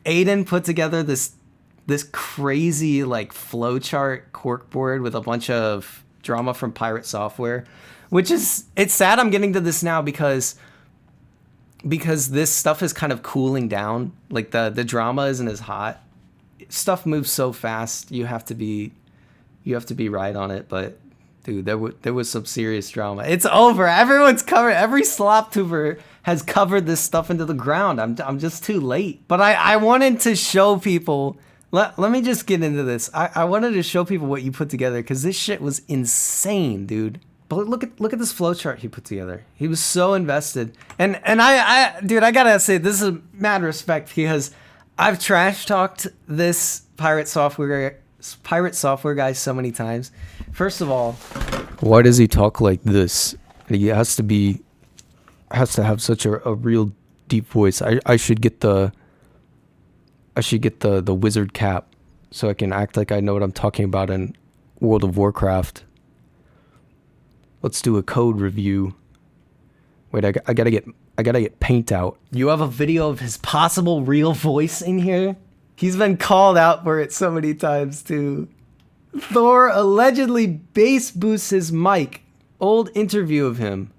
Aiden put together this crazy like flowchart corkboard with a bunch of drama from PirateSoftware, which is, it's sad I'm getting to this now because this stuff is kind of cooling down. Like the drama isn't as hot. Stuff moves so fast. You have to be right on it. But dude, there was some serious drama. It's over. Everyone's covered. Every slop tuber has covered this stuff into the ground. I'm just too late. But I wanted to show people. Let me just get into this. I wanted to show people what you put together because this shit was insane, dude. But look at this flowchart he put together. He was so invested. And dude, I gotta say, this is mad respect because I've trash talked this Pirate Software guy so many times. First of all, why does he talk like this? He has to have such a real deep voice. I should get the wizard cap so I can act like I know what I'm talking about in World of Warcraft. Let's do a code review. Wait, I gotta get paint out. You have a video of his possible real voice in here? He's been called out for it so many times too. Thor allegedly bass boosts his mic. Old interview of him.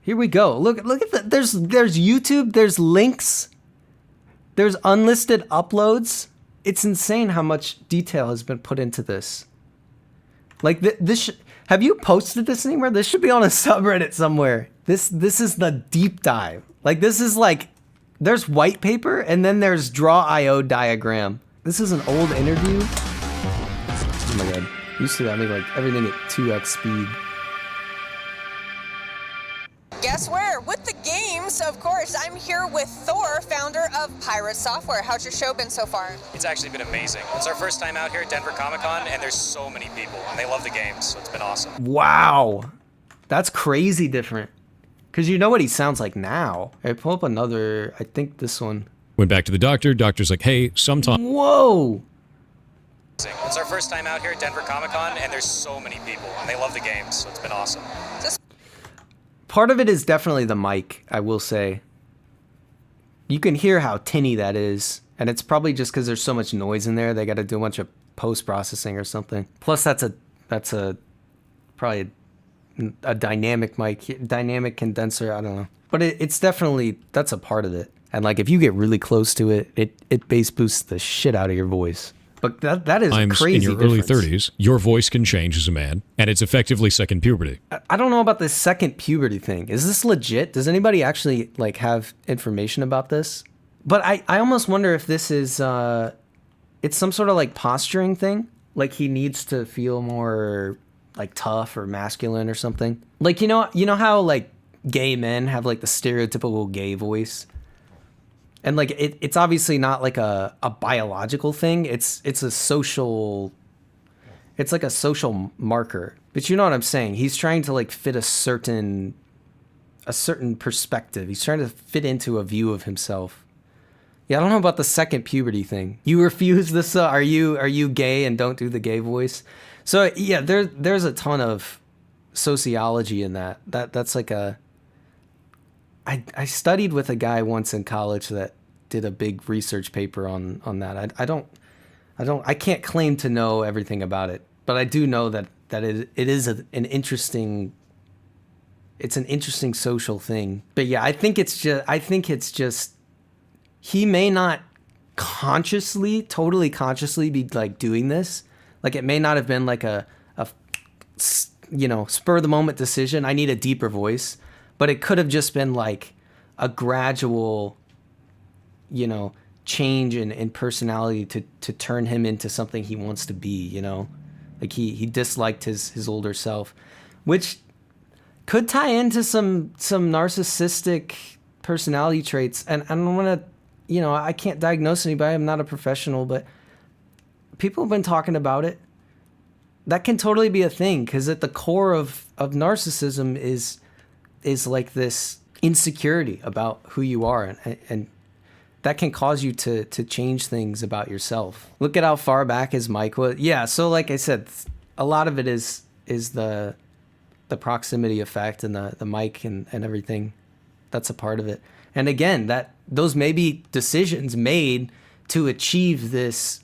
Here we go. Look at that. There's YouTube, there's links. There's unlisted uploads. It's insane how much detail has been put into this. Like this. Have you posted this anywhere? This should be on a subreddit somewhere. This is the deep dive. Like this is like, there's white paper and then there's draw.io diagram. This is an old interview. Oh my god. Used to that make like everything at 2x speed. Guess where? With the games, of course. I'm here with Thor, founder of PirateSoftware. How's your show been so far? It's actually been amazing. It's our first time out here at Denver Comic Con, and there's so many people, and they love the games, so it's been awesome. Wow. That's crazy different. Because you know what he sounds like now. I pull up another, I think this one. Went back to the doctor. Doctor's like, hey, sometime. Whoa. It's our first time out here at Denver Comic Con, and there's so many people, and they love the games, so it's been awesome. Part of it is definitely the mic, I will say. You can hear how tinny that is. And it's probably just because there's so much noise in there. They got to do a bunch of post-processing or something. Plus, that's probably a dynamic mic, dynamic condenser. I don't know. But it's definitely, that's a part of it. And like, if you get really close to it, it bass boosts the shit out of your voice. But that is crazy. In your early 30s, your voice can change as a man, and it's effectively second puberty. I don't know about this second puberty thing. Is this legit? Does anybody actually like have information about this? But I almost wonder if this is it's some sort of like posturing thing. Like he needs to feel more like tough or masculine or something. Like you know how like gay men have like the stereotypical gay voice. And like it's obviously not like a biological thing. It's a social. It's like a social marker. But you know what I'm saying? He's trying to like fit a certain perspective. He's trying to fit into a view of himself. Yeah, I don't know about the second puberty thing. You refuse this? Are you gay and don't do the gay voice? So yeah, there's a ton of sociology in that. That's like a. I studied with a guy once in college that did a big research paper on that. I can't claim to know everything about it, but I do know that it is an interesting social thing. But yeah, I think it's just he may not totally consciously be like doing this. Like it may not have been like a spur of the moment decision. I need a deeper voice. But it could have just been like a gradual, change in personality to turn him into something he wants to be, Like he disliked his older self, which could tie into some narcissistic personality traits. And I don't want to, I can't diagnose anybody. I'm not a professional, but people have been talking about it. That can totally be a thing because at the core of narcissism is like this insecurity about who you are, and that can cause you to change things about yourself. Look at how far back his mic was. Yeah, so like I said, a lot of it is the proximity effect and the mic and everything. That's a part of it. And again, those may be decisions made to achieve this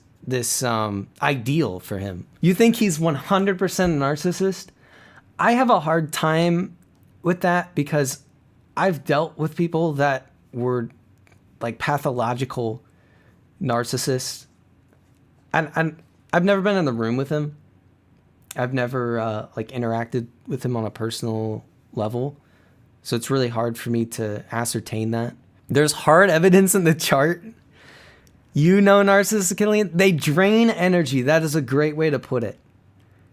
ideal for him. You think he's 100% a narcissist? I have a hard time with that because I've dealt with people that were like pathological narcissists, and I've never been in the room with him. I've never like interacted with him on a personal level, so it's really hard for me to ascertain that. There's hard evidence in the chart. You know, narcissists, Killian, they drain energy. That is a great way to put it.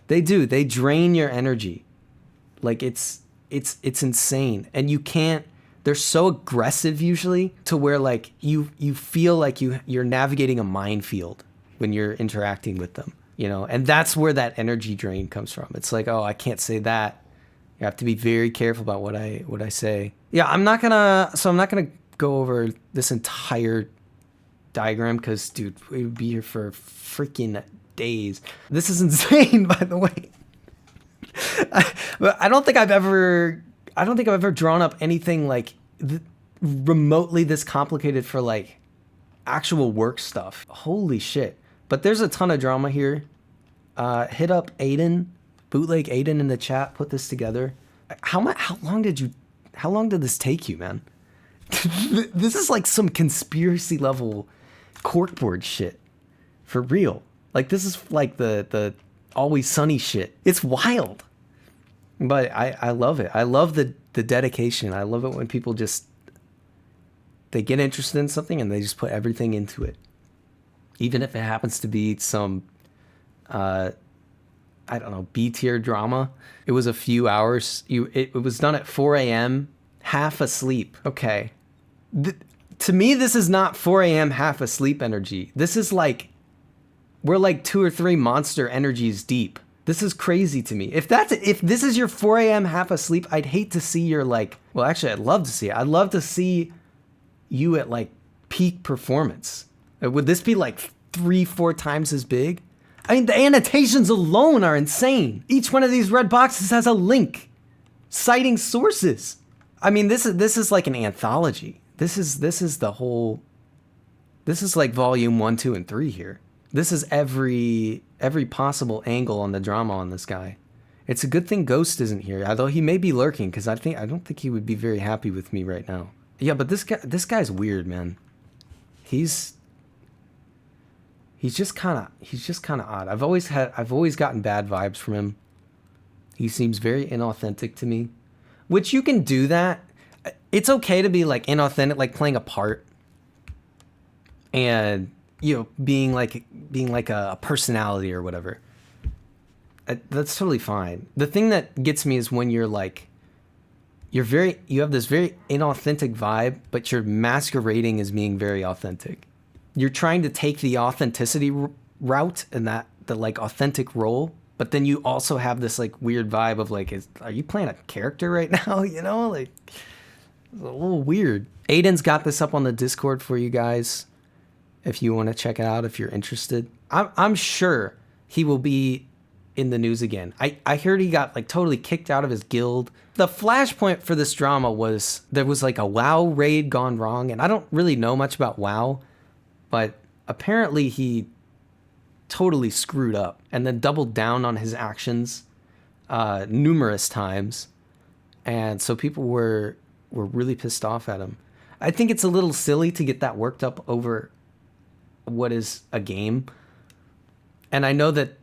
They do. They drain your energy. Like it's insane, and you can't. They're so aggressive usually to where like you feel like you're navigating a minefield when you're interacting with them, you know, and that's where that energy drain comes from. It's like, oh, I can't say that. You have to be very careful about what I say. Yeah, I'm not gonna go over this entire diagram because, dude, we would be here for freaking days. This is insane, by the way. I don't think I've ever drawn up anything like remotely this complicated for like actual work stuff. Holy shit. But there's a ton of drama here. Hit up Aiden, bootleg Aiden in the chat, put this together. How long did this take you, man? This is like some conspiracy level corkboard shit. For real. Like this is like the Always Sunny shit. It's wild. But I love it. I love the dedication. I love it when people just, they get interested in something and they just put everything into it. Even if it happens to be some, I don't know, B-tier drama. It was a few hours. It was done at 4 a.m., half asleep. Okay. To me, this is not 4 a.m. half asleep energy. This is like, we're like 2 or 3 monster energies deep. This is crazy to me. If this is your 4 a.m. half asleep, I'd hate to see your like, well, actually, I'd love to see it. I'd love to see you at like peak performance. Would this be like 3-4 times as big? I mean, the annotations alone are insane. Each one of these red boxes has a link citing sources. I mean, this is like an anthology. This is like volume 1, 2, and 3 here. This is every possible angle on the drama on this guy. It's a good thing Ghost isn't here, although he may be lurking because I don't think he would be very happy with me right now. Yeah, but this guy's weird, man. He's just kind of odd. I've always gotten bad vibes from him. He seems very inauthentic to me, which you can do that. It's okay to be like inauthentic, like playing a part, and you know, being like a personality or whatever. That's totally fine. The thing that gets me is when you're like, you have this very inauthentic vibe, but you're masquerading as being very authentic. You're trying to take the authenticity route and the like authentic role, but then you also have this like weird vibe of like, are you playing a character right now? You know, like it's a little weird. Aiden's got this up on the Discord for you guys if you want to check it out, if you're interested. I'm sure he will be in the news again. I heard he got like totally kicked out of his guild. The flashpoint for this drama was there was like a WoW raid gone wrong, and I don't really know much about WoW, but apparently he totally screwed up and then doubled down on his actions numerous times, and so people were really pissed off at him. I think it's a little silly to get that worked up over what is a game, and I know that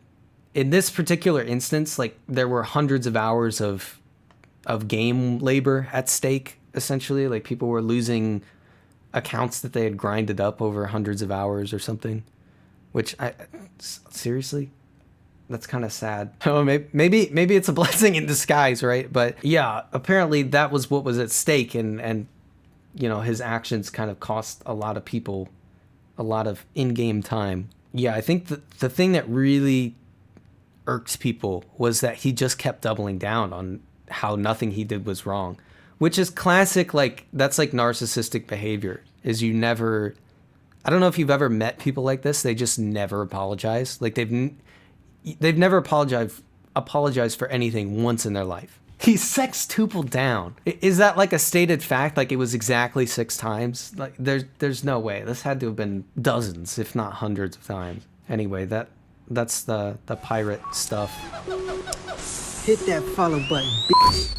in this particular instance, like there were hundreds of hours of game labor at stake. Essentially, like people were losing accounts that they had grinded up over hundreds of hours or something. Which seriously, that's kind of sad. Oh, maybe it's a blessing in disguise, right? But yeah, apparently that was what was at stake, and you know, his actions kind of cost a lot of people a lot of in-game time. Yeah, I think the thing that really irks people was that he just kept doubling down on how nothing he did was wrong, which is classic. Like that's like narcissistic behavior. Is you never, I don't know if you've ever met people like this. They just never apologize. Like they've never apologized for anything once in their life. He's sextuple down. Is that like a stated fact? Like it was exactly 6 times? Like there's no way. This had to have been dozens, if not hundreds of times. Anyway, that's the pirate stuff. Hit that follow button, bitch.